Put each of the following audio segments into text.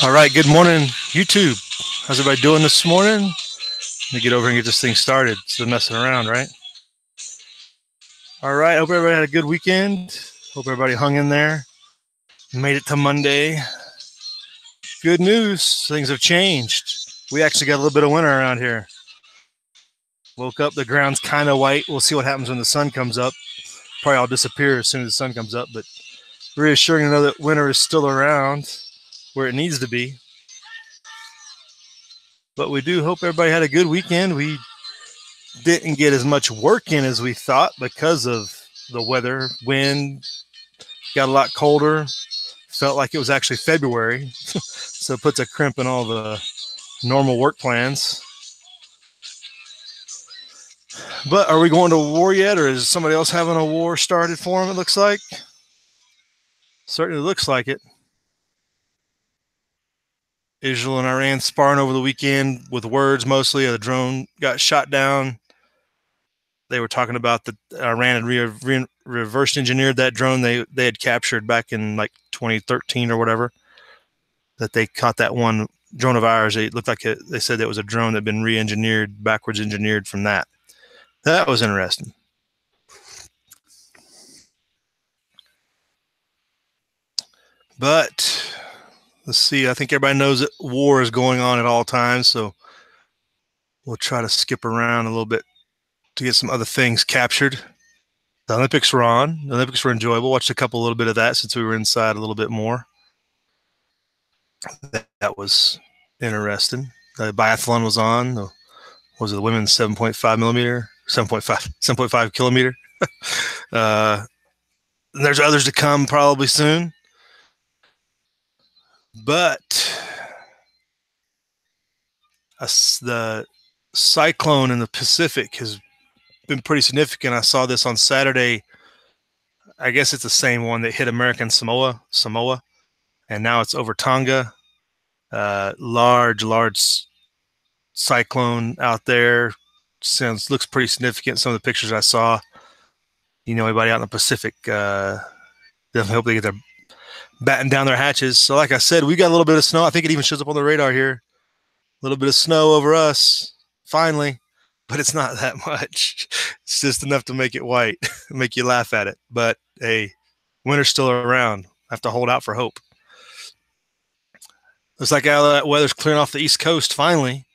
All right, good morning, YouTube. How's everybody doing this morning? Let me get over and get this thing started. Instead of messing around, right? All right, hope everybody had a good weekend. Hope everybody hung in there. Made it to Monday. Good news, things have changed. We actually got a little bit of winter around here. Woke up, the ground's kind of white. We'll see what happens when the sun comes up. Probably all disappear as soon as the sun comes up, but reassuring to know that winter is still around where it needs to be. But we do hope everybody had a good weekend. We didn't get as much work in as we thought because of the weather. Wind got a lot colder. Felt like it was actually February. So it puts a crimp in all the normal work plans. But are we going to war yet, or is somebody else having a war started for them, it looks like? Certainly looks like it. Israel and Iran sparring over the weekend with words mostly. A drone got shot down. They were talking about that Iran had reverse engineered that drone they had captured back in like 2013 or whatever. That they caught that one drone of ours. It looked like they said that was a drone that had been re-engineered, backwards engineered from that. That was interesting. But let's see. I think everybody knows that war is going on at all times, so we'll try to skip around a little bit to get some other things captured. The Olympics were on. The Olympics were enjoyable. Watched a little bit of that since we were inside a little bit more. That was interesting. The biathlon was on. Was it the women's 7.5 kilometer? There's others to come probably soon. But the cyclone in the Pacific has been pretty significant. I saw this on Saturday. I guess it's the same one that hit American Samoa, and now it's over Tonga. Large cyclone out there. Looks pretty significant. Some of the pictures I saw. Anybody out in the Pacific, definitely hope they get their batten down their hatches. So like I said, we got a little bit of snow. I think it even shows up on the radar here. A little bit of snow over us, finally, but it's not that much. It's just enough to make it white, make you laugh at it. But hey, winter's still around. I have to hold out for hope. Looks like all that weather's clearing off the East Coast finally,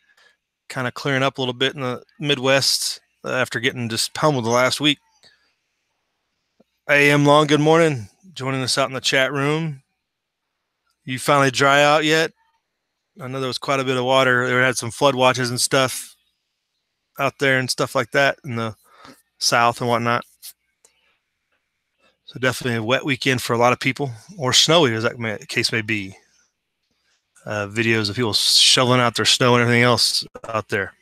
kind of clearing up a little bit in the Midwest after getting just pummeled the last week. AM Long, good morning. Joining us out in the chat room. You finally dry out yet? I know there was quite a bit of water. They had some flood watches and stuff out there and stuff like that in the south and whatnot. So definitely a wet weekend for a lot of people, or snowy, as that case may be. Videos of people shoveling out their snow and everything else out there.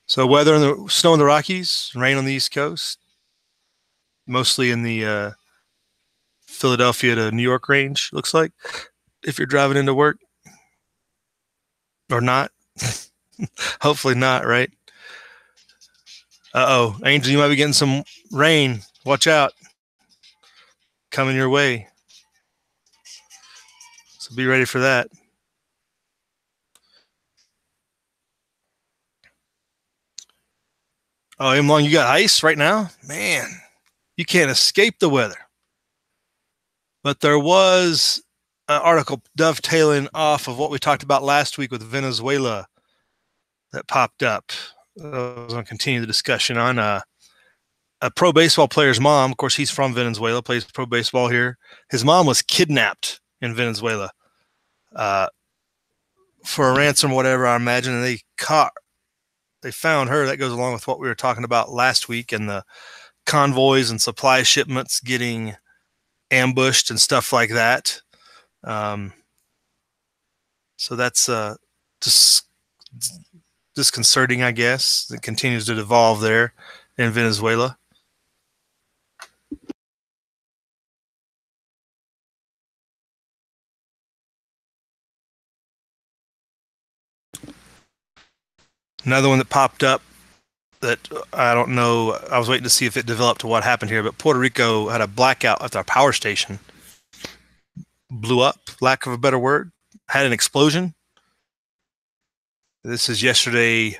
So weather in the snow in the Rockies, rain on the East Coast, mostly in the Philadelphia to New York range, looks like, if you're driving into work. Or not. Hopefully not, right? Uh-oh. Angel, you might be getting some rain. Watch out. Coming your way. So be ready for that. Oh, M Long, you got ice right now? Man, you can't escape the weather. But there was an article dovetailing off of what we talked about last week with Venezuela that popped up. I was going to continue the discussion on a pro baseball player's mom. Of course, he's from Venezuela, plays pro baseball here. His mom was kidnapped in Venezuela for a ransom or whatever, I imagine, and they found her. That goes along with what we were talking about last week, and the convoys and supply shipments getting ambushed and stuff like that. So that's just disconcerting, I guess. It continues to devolve there in Venezuela. Another one that popped up that I don't know. I was waiting to see if it developed to what happened here, but Puerto Rico had a blackout at their power station blew up, lack of a better word, had an explosion. This is yesterday.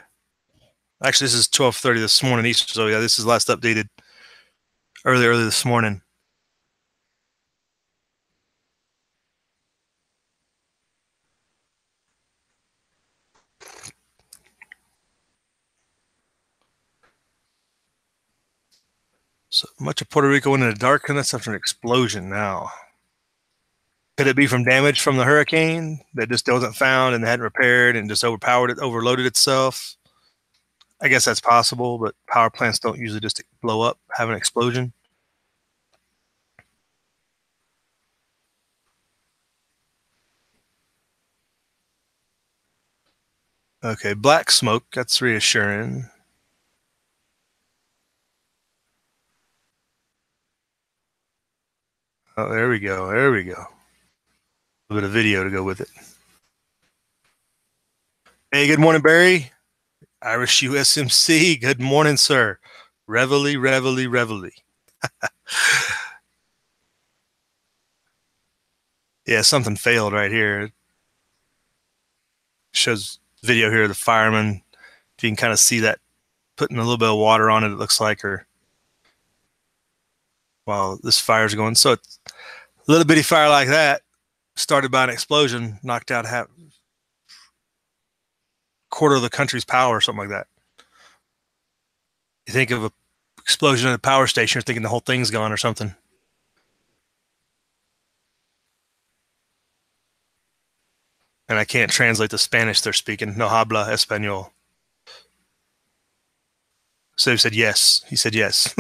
Actually, this is 12:30 this morning Eastern. So yeah, this is last updated early this morning. So much of Puerto Rico went into darkness after an explosion now. Could it be from damage from the hurricane that just wasn't found and hadn't repaired and just overloaded itself? I guess that's possible, but power plants don't usually just blow up, have an explosion. Okay, black smoke, that's reassuring. Oh, there we go. There we go. A bit of video to go with it. Hey, good morning, Barry. Irish USMC. Good morning, sir. Reveille, reveille, reveille. Yeah, something failed right here. It shows video here of the fireman. If you can kind of see that putting a little bit of water on it, it looks like, or while this fire's going. So it's a little bitty fire like that, started by an explosion, knocked out quarter of the country's power or something like that. You think of an explosion at a power station, you're thinking the whole thing's gone or something. And I can't translate the Spanish they're speaking. No habla español. So he said yes. He said yes.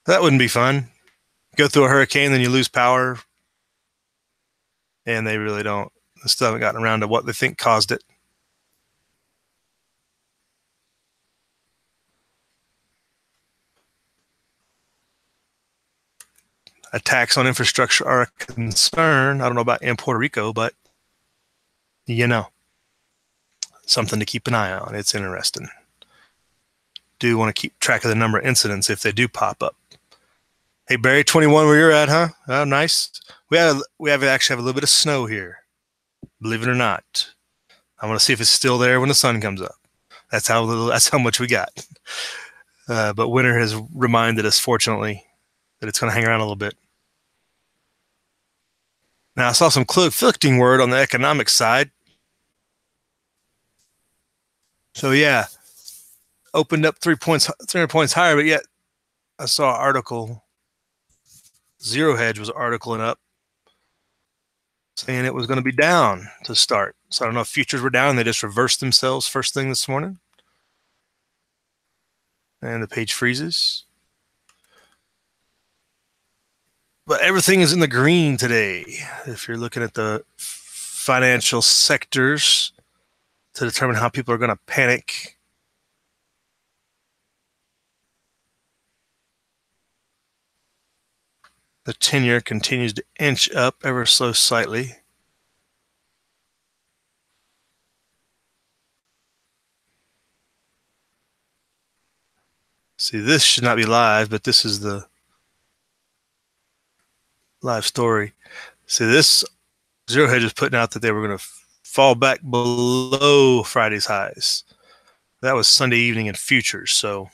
That wouldn't be fun. Go through a hurricane, then you lose power. And they really don't. They still haven't gotten around to what they think caused it. Attacks on infrastructure are a concern. I don't know about in Puerto Rico, but you know, something to keep an eye on. It's interesting. Do want to keep track of the number of incidents if they do pop up. Hey, Barry, 21 where you're at, huh? Oh, nice. We actually have a little bit of snow here, believe it or not. I want to see if it's still there when the sun comes up. That's how much we got. But winter has reminded us, fortunately, that it's going to hang around a little bit. Now, I saw some conflicting word on the economic side. So, yeah, opened up 300 points higher, but yet I saw an article, Zero Hedge was articling up, saying it was going to be down to start. So I don't know if futures were down. They just reversed themselves first thing this morning. And the page freezes. But everything is in the green today. If you're looking at the financial sectors to determine how people are going to panic. The 10-year continues to inch up ever so slightly. See, this should not be live, but this is the live story. See, this Zero Hedge is putting out that they were going to fall back below Friday's highs. That was Sunday evening in futures, so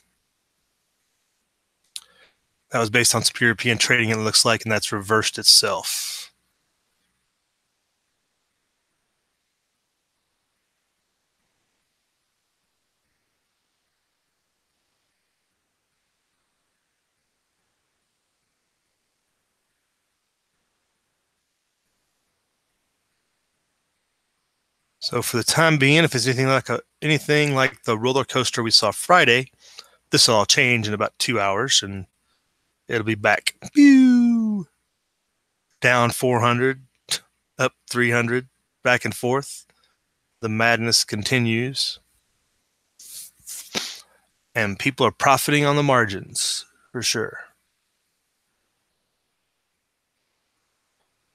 that was based on some European trading, it looks like, and that's reversed itself. So for the time being, if it's anything like the roller coaster we saw Friday, this will all change in about 2 hours, and it'll be back. Pew! Down 400, up 300, back and forth. The madness continues. And people are profiting on the margins, for sure.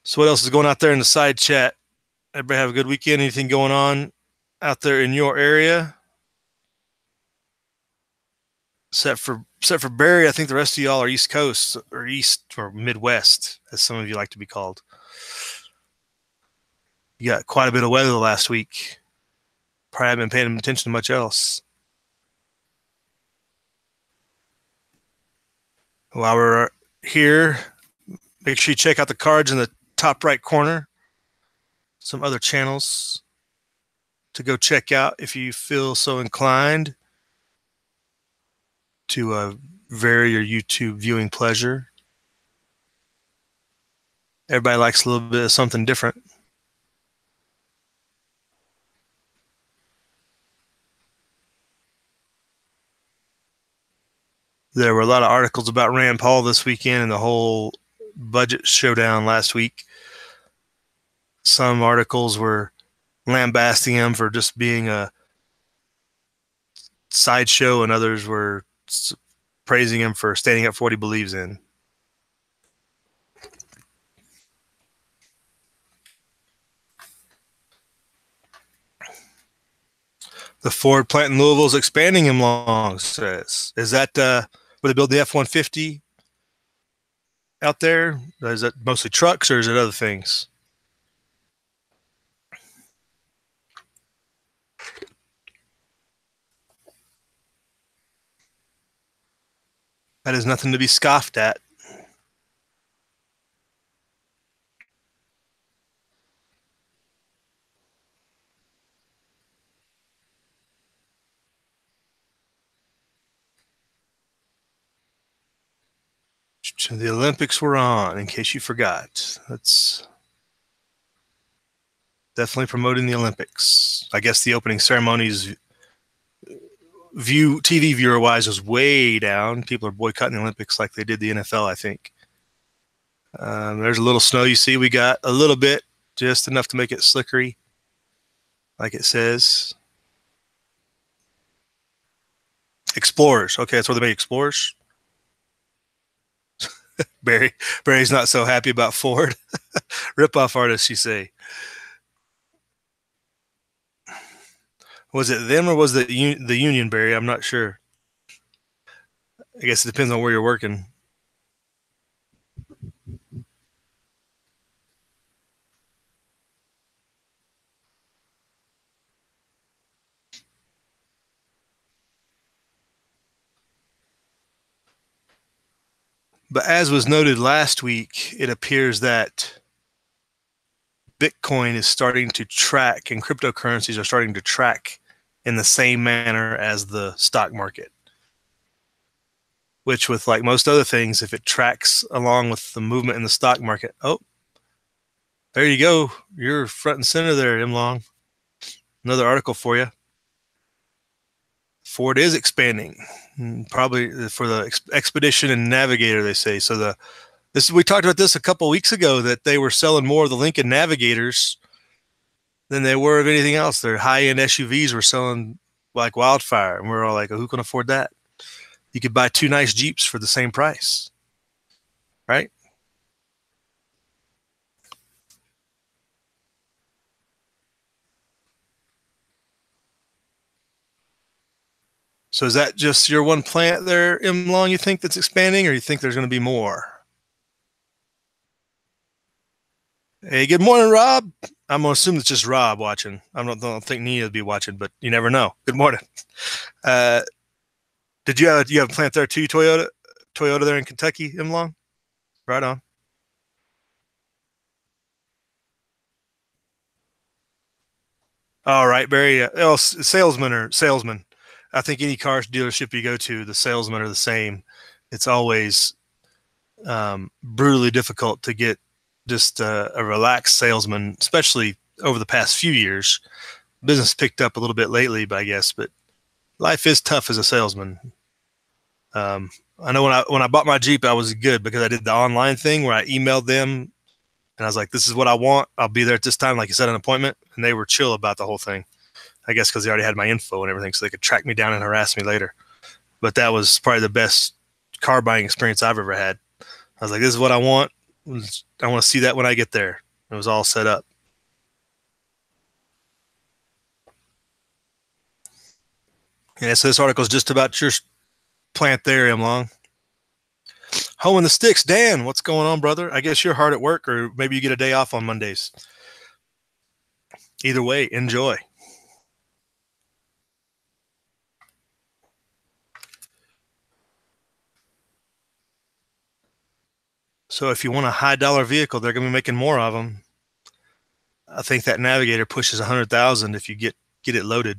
So what else is going out there in the side chat? Everybody have a good weekend? Anything going on out there in your area? Except for Barry, I think the rest of y'all are East Coast or East or Midwest, as some of you like to be called. You got quite a bit of weather the last week. Probably haven't been paying attention to much else. While we're here, make sure you check out the cards in the top right corner. Some other channels to go check out if you feel so inclined to vary your YouTube viewing pleasure. Everybody likes a little bit of something different. There were a lot of articles about Rand Paul this weekend and the whole budget showdown last week. Some articles were lambasting him for just being a sideshow, and others were praising him for standing up for what he believes in. The Ford plant in Louisville is expanding, him long says. Is that where they build the F-150 out there? Is that mostly trucks, or is it other things? That is nothing to be scoffed at. The Olympics were on, in case you forgot. That's definitely promoting the Olympics. I guess the opening ceremonies TV viewer wise was way down. People are boycotting the Olympics like they did the NFL, I think. There's a little snow you see. We got a little bit, just enough to make it slickery, like it says. Explorers. Okay, that's where they make Explorers. Barry's not so happy about Ford. Rip-off artists, you say. Was it them or was it the union, Barry? I'm not sure. I guess it depends on where you're working. But as was noted last week, it appears that Bitcoin is starting to track, and cryptocurrencies are starting to track in the same manner as the stock market. Which, with like most other things, if it tracks along with the movement in the stock market, oh, there you go. You're front and center there, M. Long. Another article for you. Ford is expanding, probably for the Expedition and Navigator, they say. So we talked about this a couple weeks ago, that they were selling more of the Lincoln Navigators than they were of anything else. Their high-end SUVs were selling like wildfire, and we're all like, who can afford that? You could buy 2 nice Jeeps for the same price, right? So is that just your one plant there, M. Long, you think, that's expanding, or you think there's going to be more? Hey, good morning, Rob. I'm going to assume it's just Rob watching. I don't think Nia would be watching, but you never know. Good morning. Did you have a plant there too, Toyota there in Kentucky, M. Long? Right on. All right, Barry. Salesman. I think any car dealership you go to, the salesmen are the same. It's always brutally difficult to get just a relaxed salesman, especially over the past few years. Business picked up a little bit lately, but I guess. But life is tough as a salesman. I know when I bought my Jeep, I was good because I did the online thing where I emailed them and I was like, "This is what I want. I'll be there at this time," like you set an appointment, and they were chill about the whole thing. I guess because they already had my info and everything, so they could track me down and harass me later. But that was probably the best car buying experience I've ever had. I was like, "This is what I want. I want to see that when I get there." It was all set up. And so this article is just about your plant there, M. Long. Home in the sticks. Dan, what's going on, brother? I guess you're hard at work, or maybe you get a day off on Mondays. Either way, enjoy. So if you want a high-dollar vehicle, they're going to be making more of them. I think that Navigator pushes 100,000 if you get it loaded.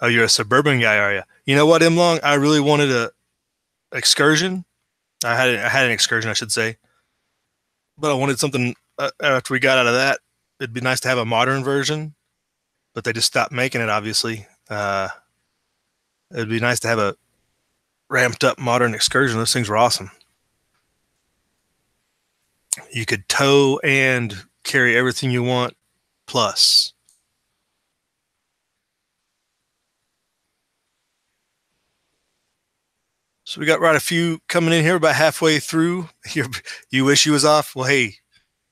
Oh, you're a Suburban guy, are you? You know what, M. Long? I really wanted a Excursion. I had an Excursion, I should say. But I wanted something after we got out of that. It'd be nice to have a modern version, but they just stopped making it, obviously. It'd be nice to have a ramped up modern Excursion. Those things were awesome. You could tow and carry everything you want, plus. So we got right a few coming in here about halfway through. You wish you was off? Well, hey,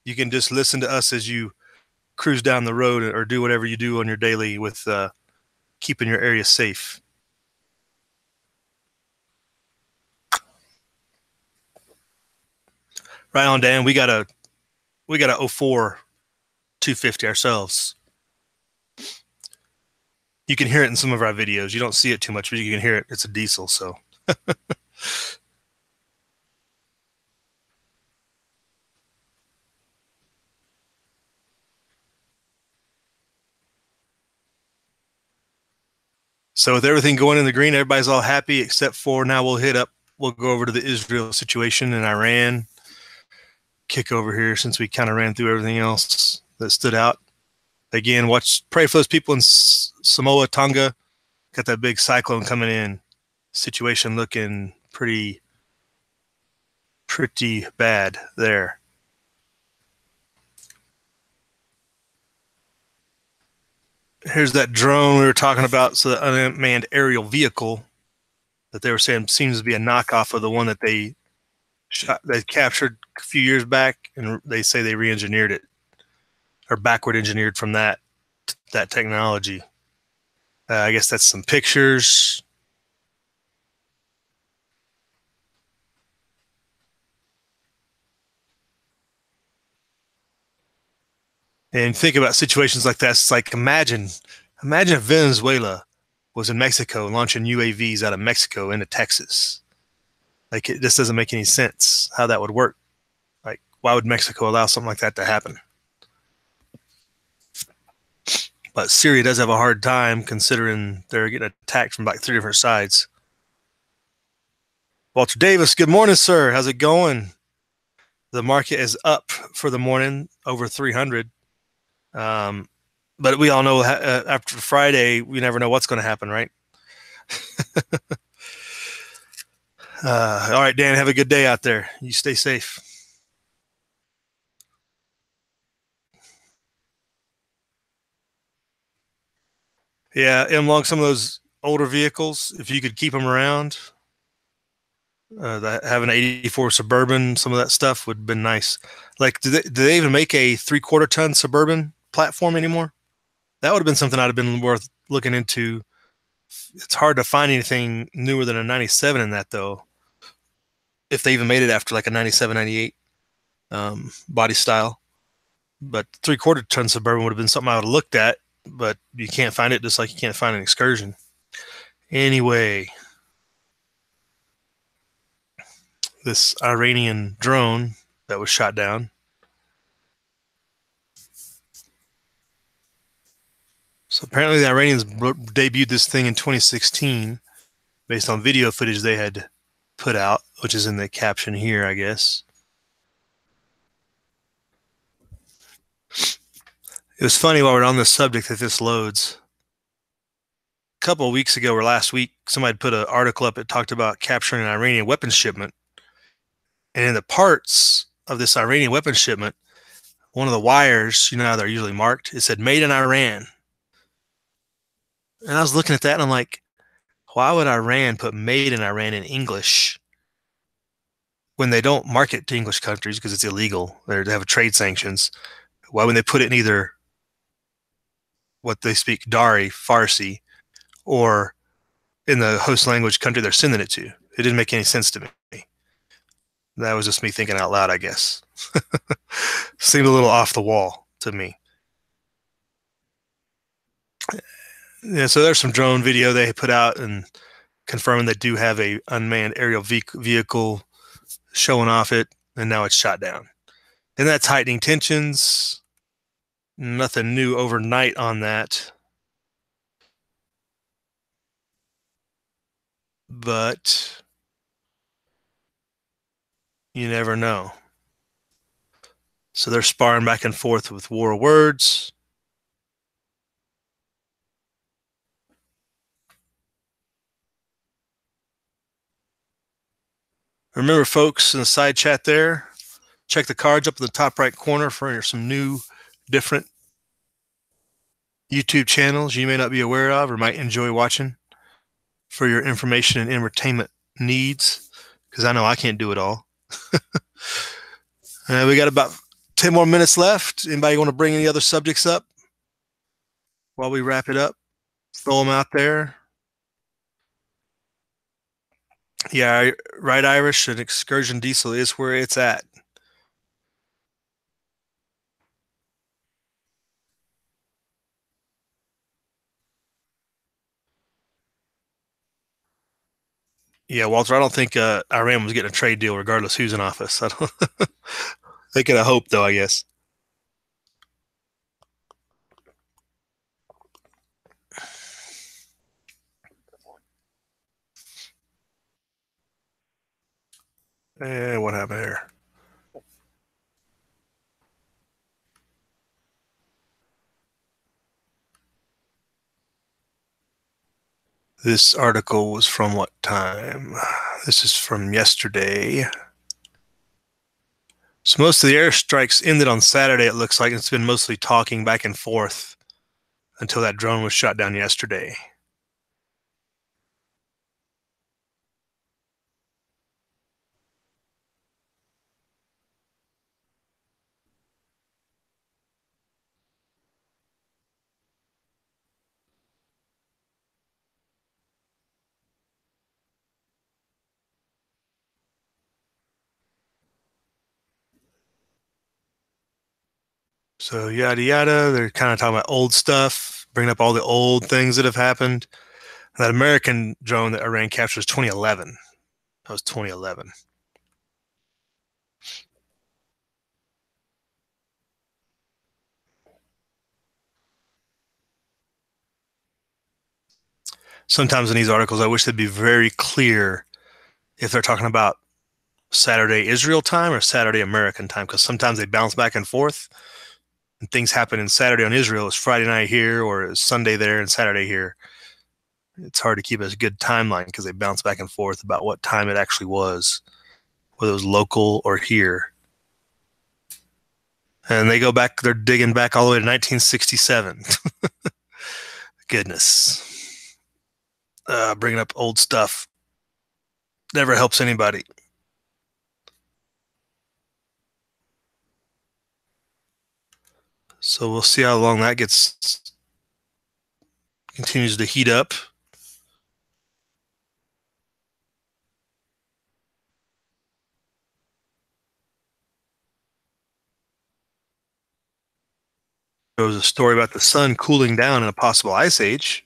you can just listen to us as you cruise down the road or do whatever you do on your daily with keeping your area safe. Right on, Dan. We got a 04 250 ourselves. You can hear it in some of our videos. You don't see it too much, but you can hear it. It's a diesel, so. So with everything going in the green, everybody's all happy except for now we'll go over to the Israel situation in Iran. Kick over here since we kind of ran through everything else that stood out. Again, pray for those people in Samoa, Tonga. Got that big cyclone coming in. Situation looking pretty bad there. Here's that drone we were talking about. So the unmanned aerial vehicle that they were saying seems to be a knockoff of the one that they captured a few years back, and they say they re-engineered it or backward engineered from that technology. I guess that's some pictures. And think about situations like that. It's like imagine if Venezuela was in Mexico launching UAVs out of Mexico into Texas. Like it just doesn't make any sense how that would work. Like why would Mexico allow something like that to happen? But Syria does have a hard time considering they're getting attacked from like 3 different sides. Walter Davis, good morning, sir. How's it going? The market is up for the morning, over 300. But we all know after Friday, we never know what's going to happen, right? All right, Dan, have a good day out there. You stay safe. Yeah, M-Long, some of those older vehicles, if you could keep them around, have an 84 Suburban, some of that stuff would have been nice. Like, do they even make a 3/4 ton Suburban platform anymore? That would have been something I'd have been worth looking into. It's hard to find anything newer than a 97 in that, though. If they even made it after like a 97, 98 body style. But 3/4 ton Suburban would have been something I would have looked at, but you can't find it just like you can't find an Excursion. Anyway, this Iranian drone that was shot down. So apparently the Iranians debuted this thing in 2016 based on video footage they had put out, which is in the caption here, I guess. It was funny while we're on this subject that this loads. A couple of weeks ago or last week, somebody put an article up that talked about capturing an Iranian weapons shipment. And in the parts of this Iranian weapons shipment, one of the wires, you know how they're usually marked, it said made in Iran. And I was looking at that and I'm like, why would Iran put made in Iran in English when they don't market to English countries because it's illegal? They have trade sanctions. Why would they put it in either what they speak Dari, Farsi, or in the host language country they're sending it to. It didn't make any sense to me. That was just me thinking out loud, I guess. Seemed a little off the wall to me. Yeah, so there's some drone video they put out and confirming they do have a unmanned aerial vehicle showing off it, and now it's shot down. And that's heightening tensions. Nothing new overnight on that. But you never know. So they're sparring back and forth with war words. Remember, folks, in the side chat there, check the cards up in the top right corner for some new, different YouTube channels you may not be aware of or might enjoy watching for your information and entertainment needs, because I know I can't do it all. We got about 10 more minutes left. Anybody want to bring any other subjects up while we wrap it up? Throw them out there. Yeah, right, Irish. An excursion diesel is where it's at. Yeah, Walter, I don't think Iran was getting a trade deal regardless who's in office. I don't they could have hoped, though, I guess. What happened here? This article was from what time? This is from yesterday. So most of the airstrikes ended on Saturday, it looks like. It's been mostly talking back and forth until that drone was shot down yesterday. So yada yada, they're kind of talking about old stuff, bringing up all the old things that have happened. That American drone that Iran captured was 2011. That was 2011. Sometimes in these articles, I wish they'd be very clear if they're talking about Saturday Israel time or Saturday American time, because sometimes they bounce back and forth. And things happen in Saturday on Israel, it's Friday night here, or it's Sunday there and Saturday here. It's hard to keep a good timeline because they bounce back and forth about what time it actually was, whether it was local or here. And they go back, they're digging back all the way to 1967. Goodness. Bringing up old stuff never helps anybody. So we'll see how long that continues to heat up. There was a story about the sun cooling down in a possible ice age.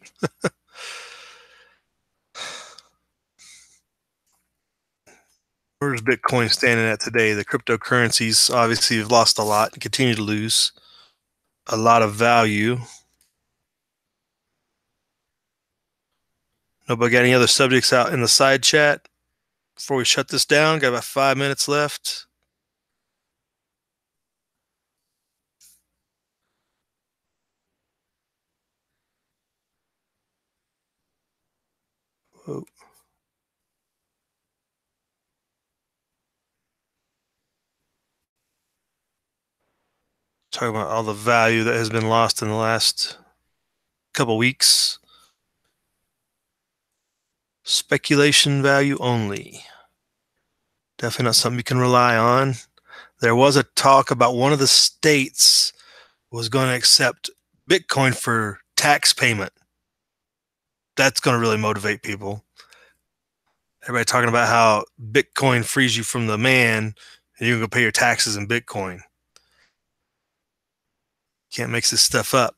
Where's Bitcoin standing at today? The cryptocurrencies obviously have lost a lot and continue to lose a lot of value. Nobody got any other subjects out in the side chat before we shut this down? Got about 5 minutes left. Oh. Talking about all the value that has been lost in the last couple weeks. Speculation value only. Definitely not something you can rely on. There was a talk about one of the states was going to accept Bitcoin for tax payment. That's going to really motivate people. Everybody talking about how Bitcoin frees you from the man and you can go pay your taxes in Bitcoin. Can't make this stuff up.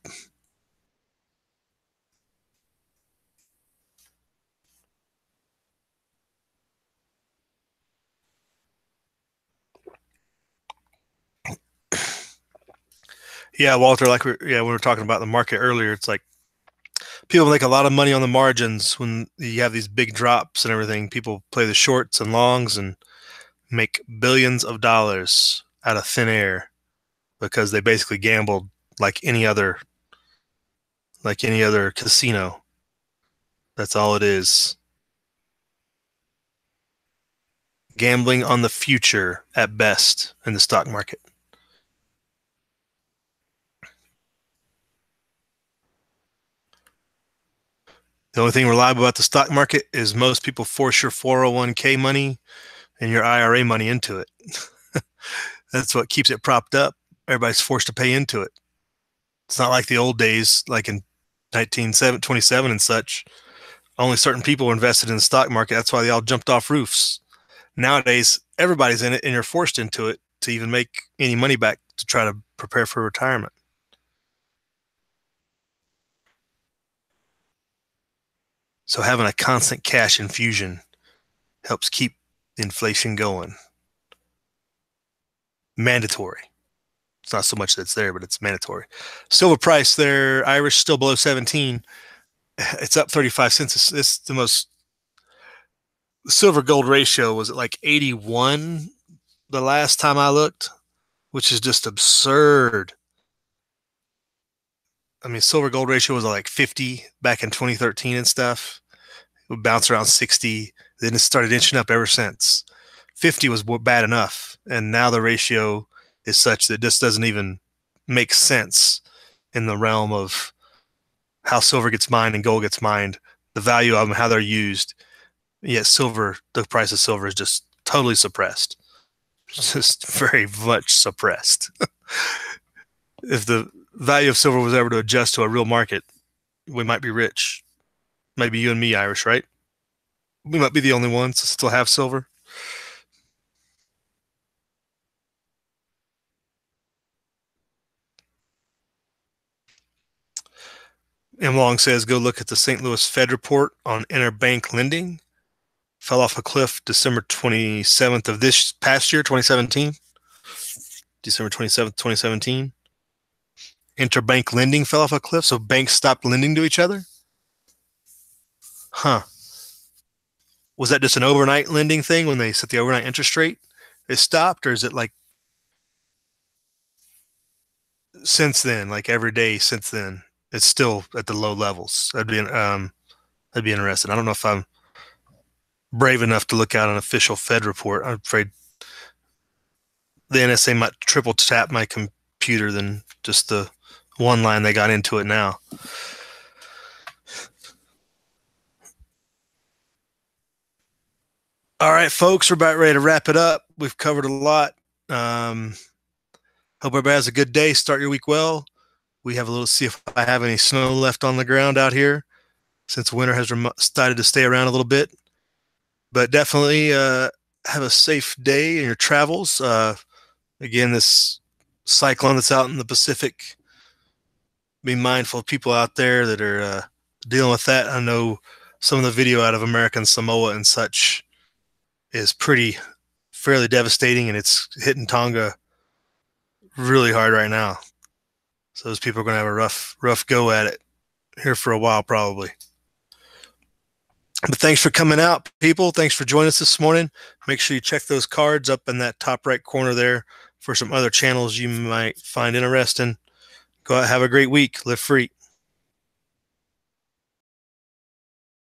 Yeah, Walter, like we were talking about the market earlier. It's like people make a lot of money on the margins when you have these big drops and everything. People play the shorts and longs and make billions of dollars out of thin air because they basically gambled like any other casino. That's all it is. Gambling on the future at best in the stock market. The only thing reliable about the stock market is most people force your 401k money and your IRA money into it. That's what keeps it propped up. Everybody's forced to pay into it. It's not like the old days, like in 1927 and such. Only certain people were invested in the stock market. That's why they all jumped off roofs. Nowadays, everybody's in it and you're forced into it to even make any money back to try to prepare for retirement. So having a constant cash infusion helps keep inflation going. Mandatory. It's not so much that it's there, but it's mandatory. Silver price there, Irish still below 17. It's up 35 cents. It's the most. The silver gold ratio was at like 81 the last time I looked, which is just absurd. I mean, silver gold ratio was like 50 back in 2013 and stuff. It would bounce around 60. Then it started inching up ever since. 50 was bad enough. And now the ratio is such that it just doesn't even make sense in the realm of how silver gets mined and gold gets mined, the value of them, how they're used. Yet silver, the price of silver is just totally suppressed. Just very much suppressed. If the value of silver was ever to adjust to a real market, we might be rich. Maybe you and me, Irish, right? We might be the only ones to still have silver. M. Long says, go look at the St. Louis Fed report on interbank lending. Fell off a cliff December 27th of this past year, 2017. December 27th, 2017. Interbank lending fell off a cliff, so banks stopped lending to each other? Huh. Was that just an overnight lending thing when they set the overnight interest rate? It stopped, or is it like since then, like every day since then, it's still at the low levels? That'd be interesting. I don't know if I'm brave enough to look out an official Fed report. I'm afraid the NSA might triple tap my computer than just the one line they got into it now. All right, folks, we're about ready to wrap it up. We've covered a lot. Hope everybody has a good day. Start your week well. We have a little, see if I have any snow left on the ground out here since winter has started to stay around a little bit. But definitely have a safe day in your travels. Again, this cyclone that's out in the Pacific, be mindful of people out there that are dealing with that. I know some of the video out of American Samoa and such is fairly devastating, and it's hitting Tonga really hard right now. So those people are going to have a rough go at it here for a while, probably. But thanks for coming out, people. Thanks for joining us this morning. Make sure you check those cards up in that top right corner there for some other channels you might find interesting. Go out, have a great week. Live free.